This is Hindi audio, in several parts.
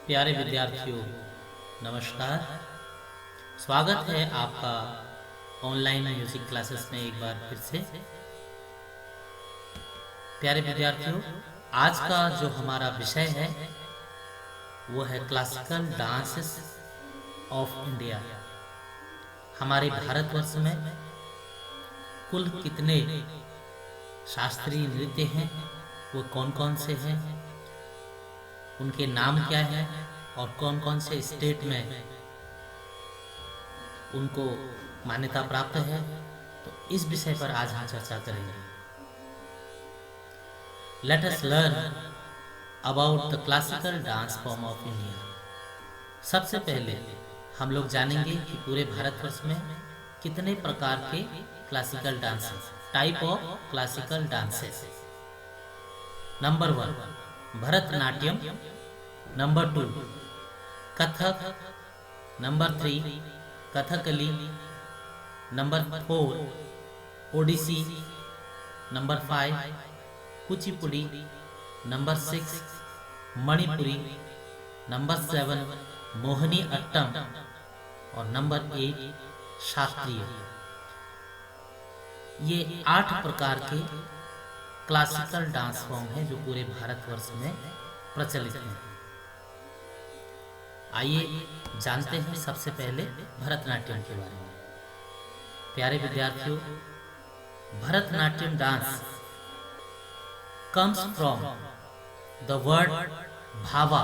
प्यारे विद्यार्थियों, नमस्कार। स्वागत है आपका ऑनलाइन म्यूजिक क्लासेस में एक बार फिर से। प्यारे विद्यार्थियों, आज का जो हमारा विषय है वो है क्लासिकल डांसेस ऑफ इंडिया। हमारे भारतवर्ष में कुल कितने शास्त्रीय नृत्य हैं, वो कौन कौन से हैं, उनके नाम क्या हैं और कौन कौन से स्टेट में उनको मान्यता प्राप्त है, तो इस विषय पर आज हम चर्चा करेंगे। Let us learn about the classical dance form of India. सबसे पहले हम लोग जानेंगे कि पूरे भारतवर्ष में कितने प्रकार के classical dances, type of classical dances. Number 1 Bharatanatyam, number 2 Kathak, number 3 Kathakali, number 4 Odissi, number 5 Kuchipudi, number 6 Manipuri, number 7 Mohini Attam और नंबर 8 शास्त्रीय। ये 8 प्रकार के क्लासिकल डांस फॉर्म हैं जो पूरे भारतवर्ष में प्रचलित हैं। आइए जानते हैं सबसे पहले भरतनाट्यम के बारे में। प्यारे विद्यार्थियों, Bharatanatyam dance comes from the word bhava.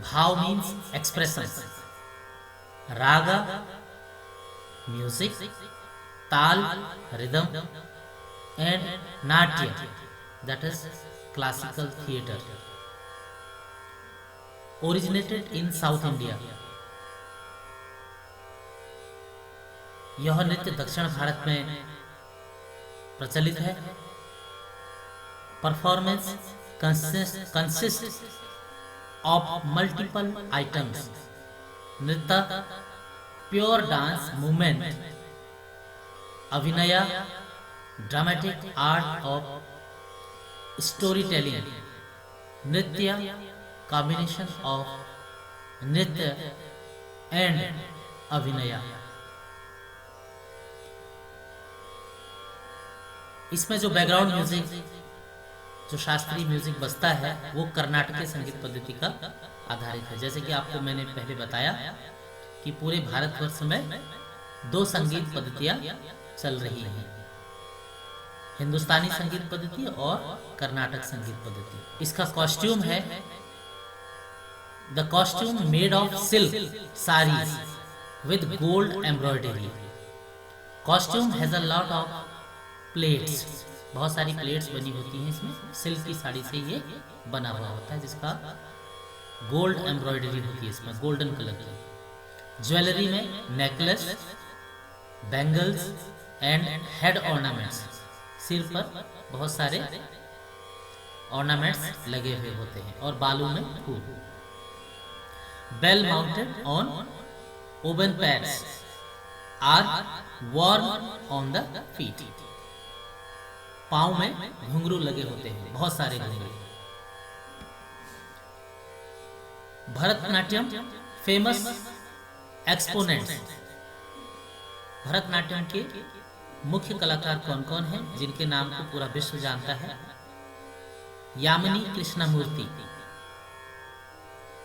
Bhav means expression. Raga music, tal rhythm, and natya that is classical theatre. Originated in South India. यह नृत्य दक्षिण भारत में प्रचलित है। Performance consist of multiple items. नृत्य प्योर डांस मूवमेंट, अभिनय, dramatic art of story telling. नृत्य कॉम्बिनेशन ऑफ नृत्य एंड अभिनय। इसमें जो बैकग्राउंड म्यूजिक, जो शास्त्रीय म्यूजिक बजता है, वो कर्नाटकीय संगीत पद्धति का आधारित है। जैसे कि आपको मैंने पहले बताया कि पूरे भारतवर्ष में 2 संगीत पद्धतियां चल रही हैं, हिंदुस्तानी संगीत पद्धति और कर्नाटक संगीत पद्धति। इसका कॉस्ट्यूम है the costume made of silk saris with gold embroidery. Costume has a lot of plates, बहुत सारी प्लेट्स बनी होती हैं इसमें। सिल्क की साड़ी से ये बना हुआ होता है, जिसका गोल्ड एम्ब्रॉयडरी होती है इसमें, गोल्डन कलर की। ज्वेलरी में necklace, bangles and head ornaments. सिर पर बहुत सारे ऑर्नामेंट्स लगे हुए होते हैं और बालों में फूल। Bell mounted on woven pads are worn on the feet. पांव में घुंघरू लगे होते हैं, बहुत सारे घुंघरू। Bharatanatyam famous exponents. भरतनाट्यम के मुख्य कलाकार कौन कौन हैं, जिनके नाम को पूरा विश्व जानता है? यामिनी कृष्णमूर्ति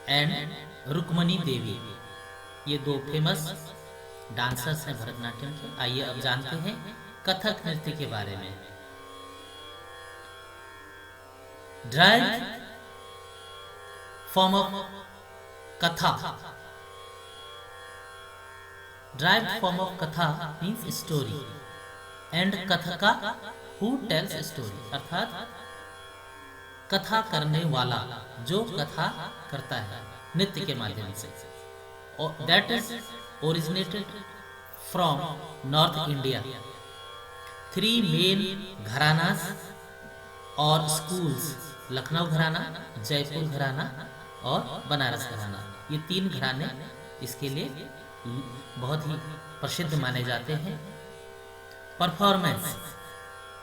एंड रुक्मणी देवी, ये 2 फेमस डांसर्स हैं भरतनाट्यम के। आइए अब जानते हैं कथक नृत्य के बारे में। Derive form of katha. Derive form of katha means story and kathaka who tells story, अर्थात कथा करने वाला, जो कथा करता है नृत्य के माध्यम से। और that is originated from north India. 3 main gharanas और स्कूल्स, लखनऊ घराना, जयपुर घराना और बनारस घराना, ये 3 घराने इसके लिए बहुत ही प्रसिद्ध माने जाते हैं। Performance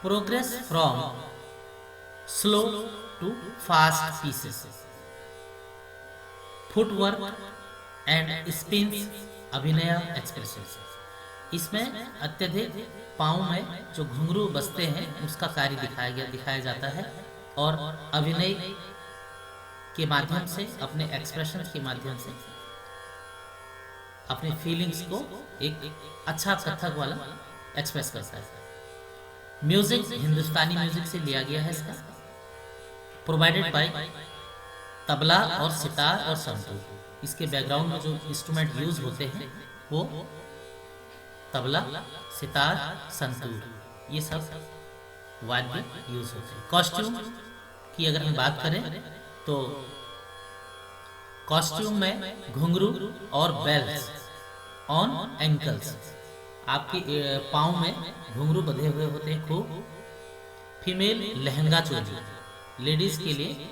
progress from slow to fast pieces. Footwork and spins, अभिनय एक्सप्रेशन। इसमें अत्यधिक पाँव में जो घुंघरू बसते हैं उसका कार्य दिखाया जाता है और अभिनय के माध्यम से, अपने एक्सप्रेशन के माध्यम से अपनी फीलिंग्स को एक अच्छा कथक वाला एक्सप्रेस करता है। म्यूजिक हिंदुस्तानी म्यूजिक से लिया गया है इसका, प्रोवाइडेड बाय तबला और सितार और संतूर। इसके बैकग्राउंड में जो इंस्ट्रूमेंट यूज होते हैं वो तबला, सितार, संतूर, ये सब वाद्य यूज होते हैं। कॉस्ट्यूम की अगर हम बात करें तो कॉस्ट्यूम में घुंघरू और बेल्स ऑन एंकल्स, आपके पाँव में घुंघरू बंधे हुए होते हैं खूब। फीमेल लहंगा चोली, लेडीज के लिए,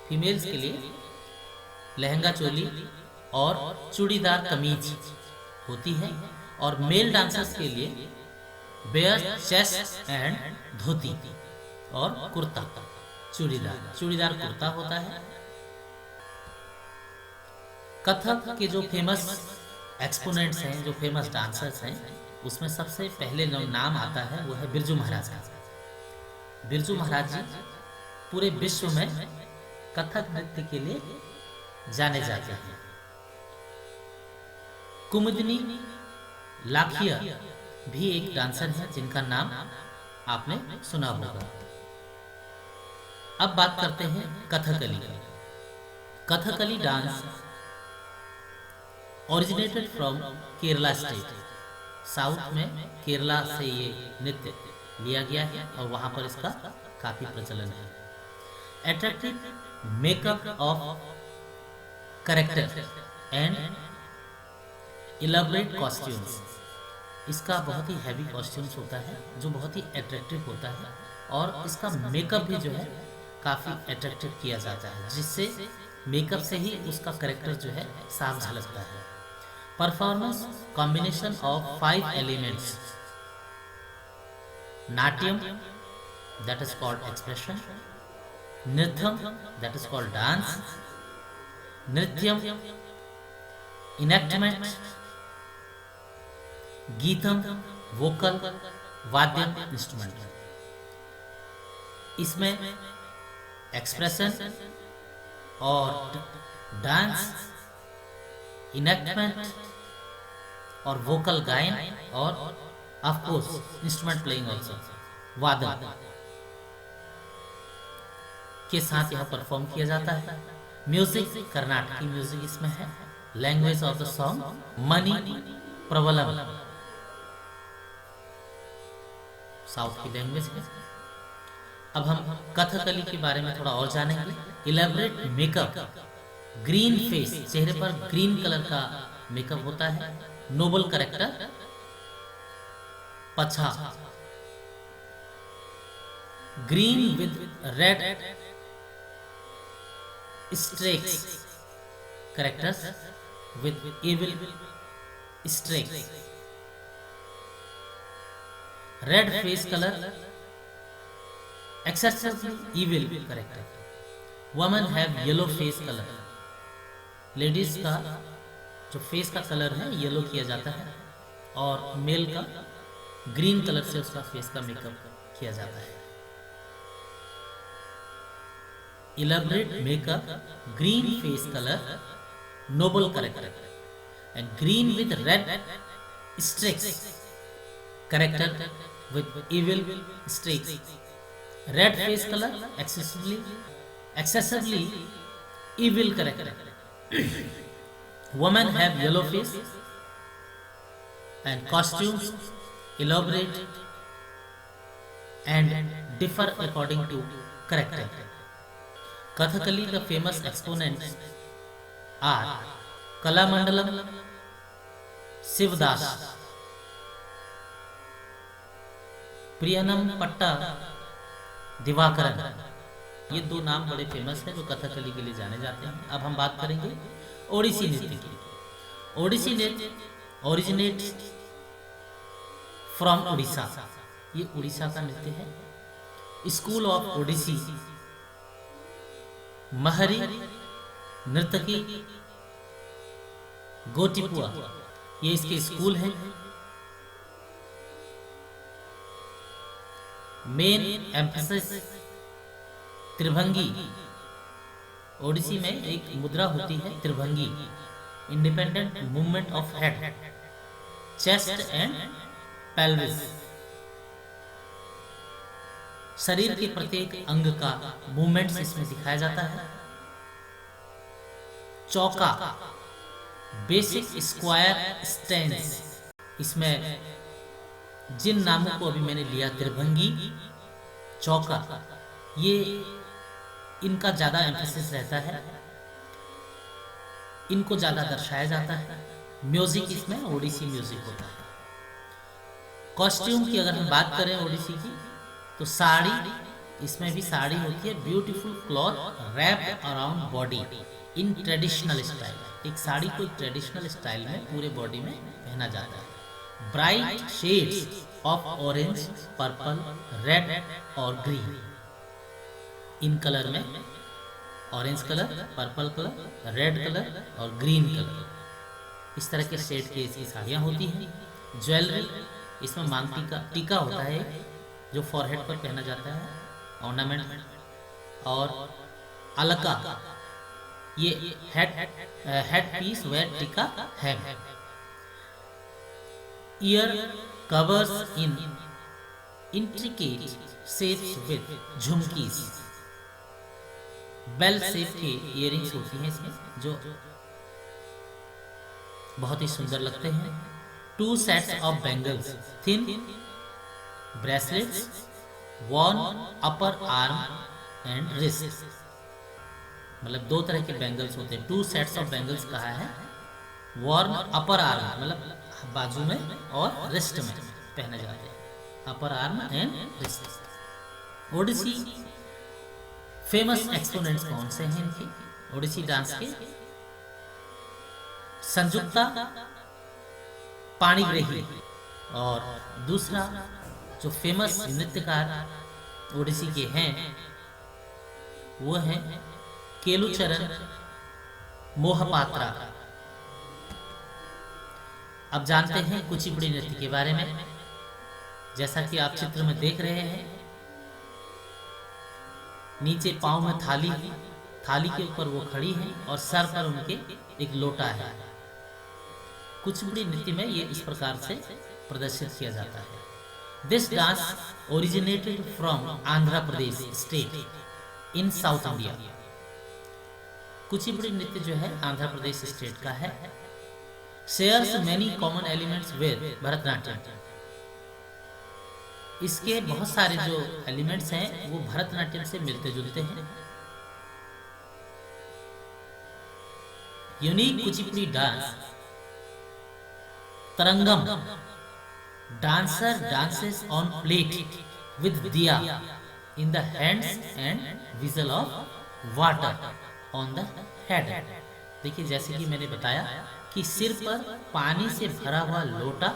फीमेल्स के लिए लहंगा चोली और चूड़ीदार कमीज होती है, और मेल डांसर्स के लिए बेयर चेस्ट एंड धोती और कुर्ता, चूड़ीदार कुर्ता होता है। कथक के जो फेमस एक्सपोनेंट्स हैं, जो फेमस डांसर्स हैं, उसमें सबसे पहले जो नाम आता है वो है बिरजू महाराज का। बिरजू महाराज जी पूरे विश्व में कथक नृत्य के लिए जाने जाते हैं। कुमुदिनी लाखिया भी एक डांसर है जिनका नाम आपने सुना होगा। अब बात करते हैं कथकली की। Kathakali dance originated from Kerala state. South में केरला से ये नृत्य लिया गया है और वहां पर इसका काफी प्रचलन है। Attractive makeup of character and elaborate costumes, इसका बहुत ही हैवी कॉस्ट्यूम्स होता है जो बहुत ही अट्रैक्टिव होता है, और इसका मेकअप भी जो है काफ़ी अट्रैक्टिव किया जाता है, जिससे मेकअप से ही उसका कैरेक्टर जो है साफ झलकता है। Performance combination of 5 elements, natyam that is called expression, nrityam that is called dance, nrityam enactment, geetam vocal, vadyam instrument. इसमें एक्सप्रेशन और डांस, इनैक्टमेंट और वोकल गायन, और of course instrument playing also, वादन के साथ यह परफॉर्म किया जाता है। म्यूजिक कर्नाटकी म्यूजिक इसमें है। Language of the song money problem, south की लैंग्वेज है। अब हम कथकली के बारे में थोड़ा और जानेंगे। इलेबरेट मेकअप, ग्रीन फेस, चेहरे पर ग्रीन कलर का मेकअप होता है। Noble character, pacha, green with red streaks, characters with evil streaks, red face colour, excessively evil character. Women have yellow face color. Ladies का जो फेस का कलर है येलो किया जाता है, और मेल का ग्रीन कलर से उसका फेस का मेकअप किया जाता है। Elaborate makeup, green face colour, noble character, and green with red streaks, character with evil streaks. Red face color, excessively evil character. Women have yellow face, and costumes elaborate and differ according to character. Kathakali, the famous exponents are Kalamandalam, Shivdas, प्रियनम पट्टा, दिवाकरन। ये दो नाम बड़े फेमस हैं जो कथकली के लिए जाने जाते हैं। अब हम बात करेंगे ओडिसी नृत्य की। ओडिसी नृत्य ओरिजिनेट फ्रॉम उड़ीसा, ये उड़ीसा का नृत्य है। स्कूल ऑफ ओडिसी महरी नर्तकी गोटिपुआ, ये इसके स्कूल हैं। मेन एम्फेसिस त्रिभंगी, ओडिसी में एक मुद्रा होती है tribhangi, independent movement of head, chest and pelvis, शरीर के प्रत्येक अंग का मूवमेंट्स इसमें दिखाया जाता है। चौका, बेसिक स्क्वायर स्टैंस, इसमें जिन नामों को अभी मैंने लिया त्रिभंगी, चौका, ये इनका ज्यादा एम्फेसिस रहता है, इनको ज्यादा दर्शाया जाता है। म्यूजिक इसमें ओडिसी म्यूजिक होता है। कॉस्ट्यूम की अगर हम बात करें ओडिसी की, तो साड़ी, इसमें भी साड़ी होती है, beautiful cloth wrapped around body in traditional style. एक साड़ी को ट्रेडिशनल स्टाइल में पूरे बॉडी में पहना जाता है। Bright shades of orange, purple, red और ग्रीन, इन कलर में, orange colour, purple colour, red colour और ग्रीन कलर, इस तरह के शेड की इसकी साड़ियाँ होती हैं। ज्वेलरी, इसमें मांग टीका होता है जो फॉरहेड पर पहना जाता है, ऑर्नामेंट, और अलका, ये हेड पीस वेयर टीका है। Ear covers in intricate shapes with jhumkis, bell shape के इयरिंग्स होती हैं इसमें जो बहुत ही सुंदर लगते हैं। 2 sets of bangles, thin bracelets, worn upper arm and wrist, मतलब 2 तरह के बैंगल्स होते हैं। 2 सेट्स ऑफ बैंगल्स कहा है। worn अपर आर्म मतलब बाजू में और रिस्ट में पहने जाते हैं, upper arm and wrist. Odissi famous exponents कौन से हैं इनके ओडिसी डांस के? संजुक्ता पाणिग्रही, और दूसरा जो फेमस नृत्यकार ओडिसी के हैं वो हैं केलुचरण मोहपात्रा। अब जानते हैं कुचिपुड़ी नृत्य के बारे में। जैसा कि आप चित्र में देख रहे हैं, नीचे पांव में थाली, थाली के ऊपर वो खड़ी हैं और सर पर उनके एक लोटा है। कुचिपुड़ी नृत्य में ये इस प्रकार से प्रदर्शित किया जाता है। This dance originated from Andhra Pradesh state in south India. Kuchipudi नृत्य जो है आंध्र प्रदेश स्टेट का है। Shares many common elements with Bharatanatyam. इसके बहुत सारे जो एलिमेंट्स हैं वो भरतनाट्यम से मिलते जुलते हैं। Unique Kuchipudi dance तरंगम, dancer dances on plate with diya in the hands and vessel of water on the head। देखिए जैसे कि मैंने बताया कि सिर पर पानी से भरा हुआ लोटा,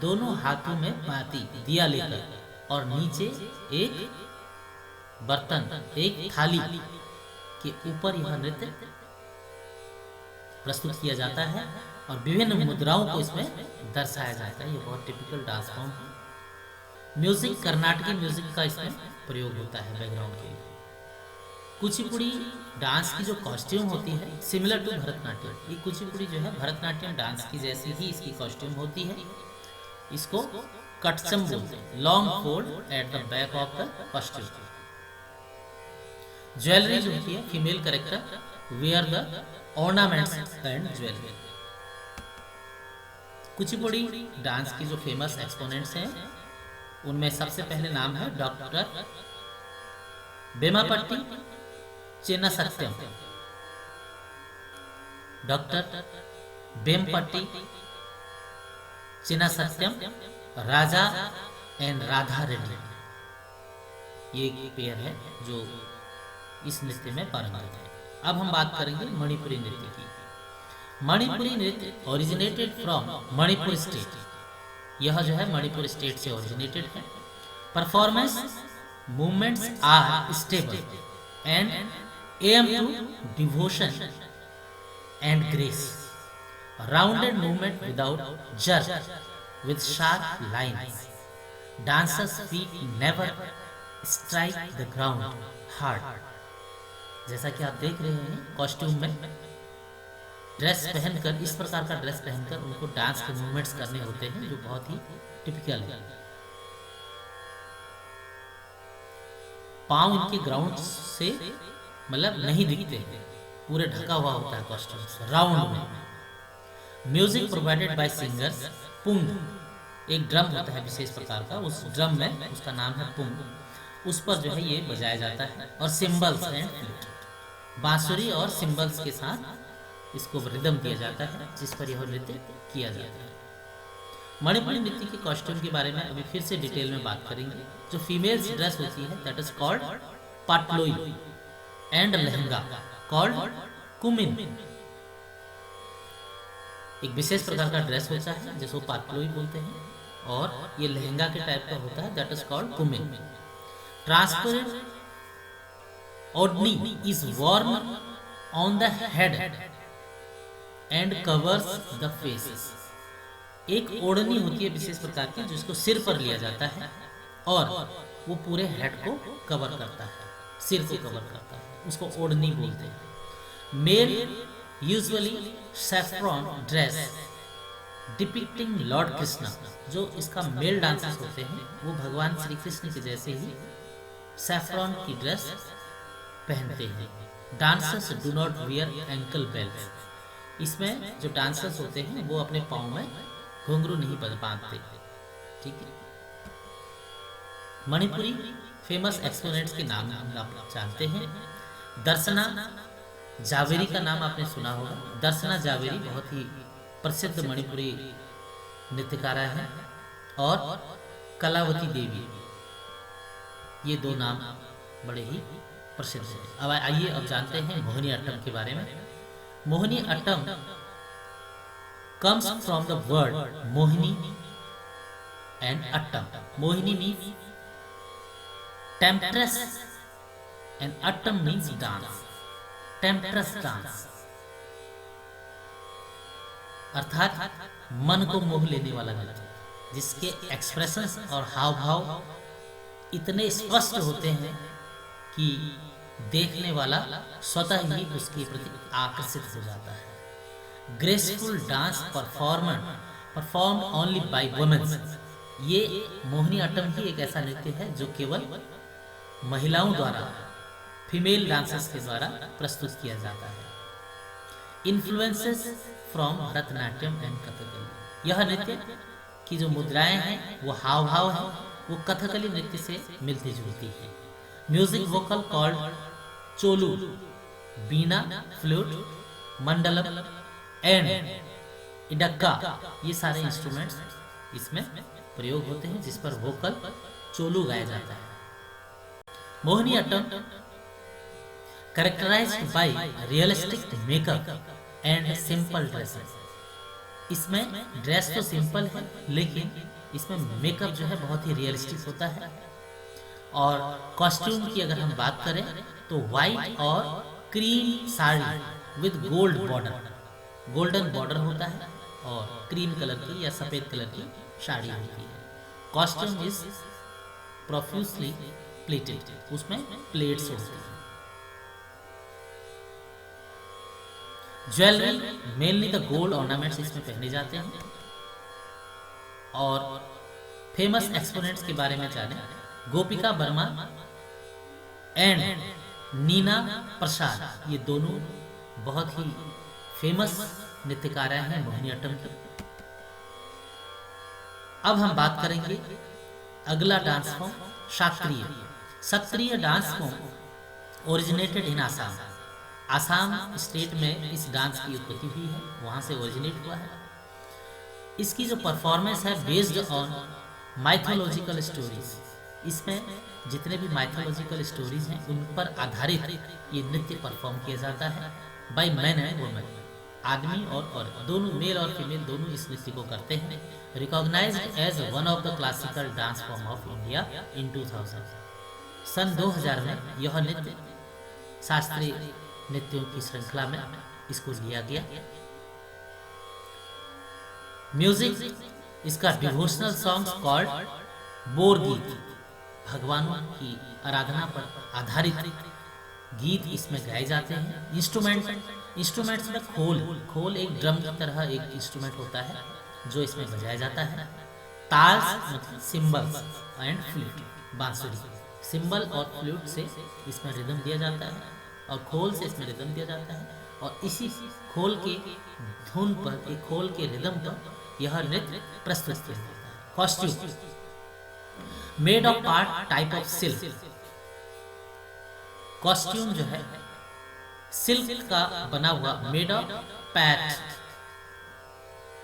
दोनों हाथों में पाती दिया लेकर, और नीचे एक बर्तन, एक थाली के ऊपर यह नृत्य प्रस्तुत किया जाता है और विभिन्न मुद्राओं को इसमें दर्शाया जाता है। ये बहुत टिपिकल डांस फॉर्म है। म्यूजिक कर्नाटकी म्यूजिक का इसमें प्रयोग होता है बैकग्राउंड के लिए। कुचिपुड़ी डांस की जो कॉस्ट्यूम होती है सिमिलर टू भरतनाट्यम, ये कुचिपुड़ी जो है भरतनाट्यम डांस की जैसी ही इसकी कॉस्ट्यूम होती है। इसको कटचम बोलते हैं, long fold at the back of the costume. Jewellery जो होती है female character wear the ornaments and jewellery. Kuchipudi dance की जो फेमस एक्सपोनेंट्स हैं उनमें सबसे पहले नाम है doctor Vempatti Chinnasatyam. Doctor Vempatti Chinnasatyam, Raja and Radha Reddy, ये एक पेयर है जो इस नृत्य में पारंगत है। अब हम बात करेंगे मणिपुरी नृत्य की। मणिपुरी नृत्य ओरिजिनेटेड फ्रॉम मणिपुर स्टेट। यह जो है मणिपुर स्टेट से ओरिजिनेटेड है। Performance movements are stable and aim to devotion and grace, rounded movement without jerk with sharp lines, dancers feet never strike the ground hard. जैसा कि आप देख रहे हैं कॉस्ट्यूम में ड्रेस पहनकर, इस प्रकार का ड्रेस पहनकर उनको डांस के मूवमेंट्स करने होते हैं जो बहुत ही टिपिकल है। पांव इनके ग्राउंड से मतलब नहीं दिखते हैं, पूरे ढका हुआ होता है कॉस्ट्यूम से राउंड में। म्यूजिक प्रोवाइडेड बाय सिंगर्स पुंग, एक ड्रम होता है विशेष प्रकार का, उस ड्रम में उसका नाम है पुंग, उस पर जो है ये बजाया जाता है। और सिंबल्स एंड फ्लूट, बांसुरी और सिंबल्स के साथ इसको रिदम दिया जाता है जिस पर यह नृत्य किया जाता है। मणिपुरी नृत्य के कॉस्ट्यूम के बारे में अभी फिर से डिटेल में बात करेंगे। जो फीमेल्स ड्रेस होती है that is called pathloi and lehenga called kumin. एक विशेष प्रकार का ड्रेस होता है जिसको पाटलोई बोलते हैं, और ये लहंगा के टाइप का होता है that is called kumin. Transparent odhni is worn on the head and covers the faces. एक ओढ़नी होती है विशेष प्रकार की जिसको सिर पर लिया जाता है और वो पूरे हेड को कवर करता है, सिर को कवर करता है, उसको ओढ़नी बोलते हैं। Male usually saffron dress depicting lord Krishna, जो इसका मेल डांसर्स होते हैं वो भगवान श्री कृष्ण के जैसे ही सैफ्रॉन की ड्रेस पहनते हैं। Dancers do not wear ankle belt, इसमें जो डांसर्स होते हैं वो अपने पाँव में घुंघरू नहीं बांधते। ठीक है। मणिपुरी फेमस एक्सपोनेंट्स के नाम हम आप जानते हैं। दर्शना जावेरी का नाम आपने सुना होगा। दर्शना जावेरी बहुत ही प्रसिद्ध मणिपुरी नृत्यकारा है, और कलावती देवी, ये दो नाम बड़े ही प्रसिद्ध है। अब आइए अब जानते हैं मोहिनी अट्टम के बारे में। Mohini Attam comes from the word Mohini and Attam. Mohini means temptress and Attam means dance. Temptress dance अर्थात मन को मोह लेने वाला नृत्य, जिसके एक्सप्रेशंस और हाव भाव इतने स्पष्ट होते हैं कि देखने वाला स्वतः ही उसके प्रति आकर्षित हो जाता है। Graceful dance perform only by women, ये मोहिनी अट्टम ही एक ऐसा नृत्य है जो केवल महिलाओं द्वारा, फीमेल डांसर्स के द्वारा प्रस्तुत किया जाता है। Influences from Bharatanatyam and Kathakali, यह नृत्य की जो मुद्राएं हैं वो हाव भाव है वो कथकली नृत्य से मिलती जुलती है। Music vocal called cholu, veena, flute, mandalam and idakka, ये सारे इंस्ट्रूमेंट्स इसमें प्रयोग होते हैं जिस पर वोकल चोलू गाया जाता है। Mohini Attam characterized by realistic makeup and simple dresses, इसमें ड्रेस तो सिंपल है लेकिन इसमें मेकअप जो है बहुत ही रियलिस्टिक होता है। और कॉस्ट्यूम की अगर हम बात करें तो व्हाइट और cream sari with gold border, golden border होता है और क्रीम कलर की या सफेद कलर की साड़ी होती है। कॉस्ट्यूम इज प्रोफ्यूजली प्लेटेड, उसमें प्लेट्स होती है। Jewellery mainly the gold ornaments इसमें पहने जाते हैं। और फेमस एक्सपोनेंट्स के बारे में जाने, गोपिका वर्मा एंड नीना प्रसाद, ये दोनों बहुत ही फेमस नृत्यकारा हैं मोहिनी अट्टम की। अब हम बात करेंगे अगला डांस फॉर्म शास्त्रीय। शास्त्रीय dance form originated in Assam, Assam state में इस डांस की उत्पत्ति हुई है, वहां से ओरिजिनेट हुआ है। इसकी जो परफॉर्मेंस है बेस्ड ऑन माइथोलॉजिकल स्टोरीज, इसमें जितने भी माइथोलॉजिकल स्टोरीज हैं उन पर आधारित ये नृत्य परफॉर्म किया जाता है बाय मैन एंड वुमेन, आदमी और औरत दोनों, मेल और फीमेल दोनों इस नृत्य को करते हैं। Recognised as one of the classical dance form of India in 2000, सन 2000 में यह नृत्य शास्त्रीय नृत्यों की श्रृंखला में इसको लिया गया। म्यूजिक इसका डिवोशनल सॉन्ग्स कॉल्ड बोर गीत, भगवानों की आराधना पर आधारित गीत इसमें गाए जाते हैं। इंस्ट्रूमेंट्स में खोल एक ड्रम की तरह एक इंस्ट्रूमेंट होता है जो इसमें बजाया जाता है। ताल्स मतलब सिंबल्स एंड फ्लूट, बांसुरी, सिंबल और फ्लूट से इसमें रिदम दिया जाता है और खोल से इसमें रिदम दिया जाता है और इसी खोल के धुन पर, एक खोल के रिदम पर यह नृत्य प्रस्तुत किया जाता है। Costume made of part type of silk, costume जो है सिल्क का बना हुआ, made of pat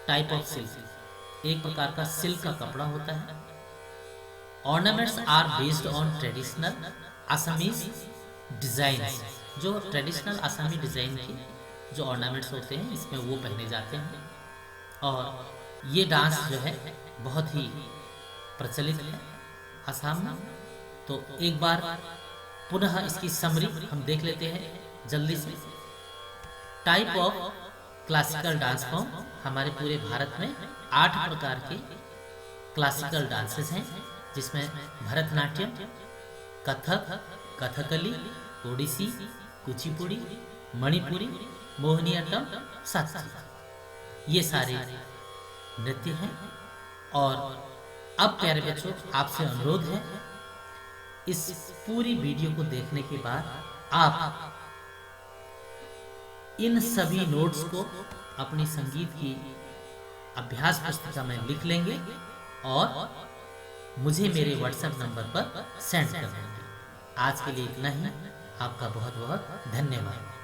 type of silk, एक प्रकार का सिल्क का कपड़ा होता है। Ornaments are based on traditional Assamese design, जो ट्रेडिशनल असमी डिजाइन के जो ऑर्नामेंट्स होते हैं इसमें वो पहने जाते हैं। और ये डांस जो है बहुत ही प्रचलित है असम में। तो एक बार पुनः इसकी समरी हम देख लेते हैं जल्दी से। Type of classical dance form, हमारे पूरे भारत में 8 प्रकार के क्लासिकल डांसेस हैं, जिसमें भरतनाट्यम, कथक, कथकली, ओडिसी, कुचिपुड़ी, मणिपुरी, मोहिनीअट्टम, सत्रिया, ये सारे नृत्य हैं। और अब प्यारे बच्चों, आपसे अनुरोध है, इस पूरी वीडियो को देखने के बाद आप इन सभी नोट्स को अपनी संगीत की अभ्यास पुस्तिका में लिख लेंगे और मुझे मेरे व्हाट्सएप नंबर पर सेंड कर देंगे। आज के लिए इतना ही। आपका बहुत बहुत धन्यवाद।